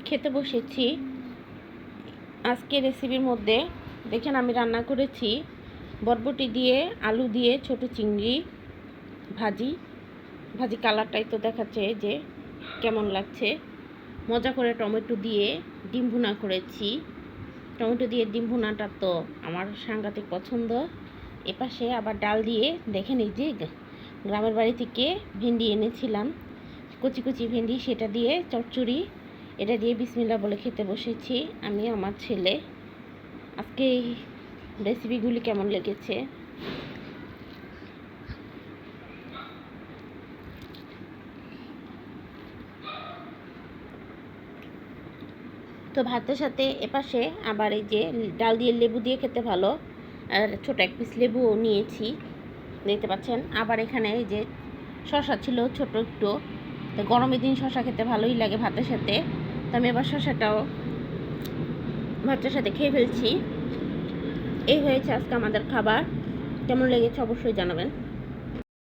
খেতে বসেছি। আজকে রেসিপির মধ্যে দেখেন আমি রান্না করেছি বরবটি দিয়ে আলু দিয়ে ছোট চিংড়ি ভাজি। কালারটাই তো দেখাচ্ছে যে কেমন লাগছে। মজা করে টমেটো দিয়ে ডিম ভুনা করেছি। টমেটো দিয়ে ডিম ভুনাটা তো আমার সাংঘাতিক পছন্দ। এপাশে আবার ডাল দিয়ে দেখেন এই যে গ্রামের বাড়ি থেকে ভেন্ডি এনেছিলাম, কচি কচি ভেন্ডি, সেটা দিয়ে চচ্চড়ি। এটা দিয়ে বিসমিল্লাহ বলে খেতে বসেছি আমি আমার ছেলে। আজকে এই রেসিপিগুলি কেমন লেগেছে? তো ভাতের সাথে এপাশে আবার এই যে ডাল দিয়ে লেবু দিয়ে খেতে ভালো, আর ছোটো এক পিস লেবুও নিয়েছি, দেখতে পাচ্ছেন। আবার এখানে এই যে শসা ছিল ছোট একটু, তো গরমের দিন শসা খেতে ভালোই লাগে ভাতের সাথে। তো আমি এবার শসাটাও ভাতের সাথে খেয়ে ফেলছি। এই হয়েছে আজকে আমাদের খাবার। কেমন লেগেছে অবশ্যই জানাবেন।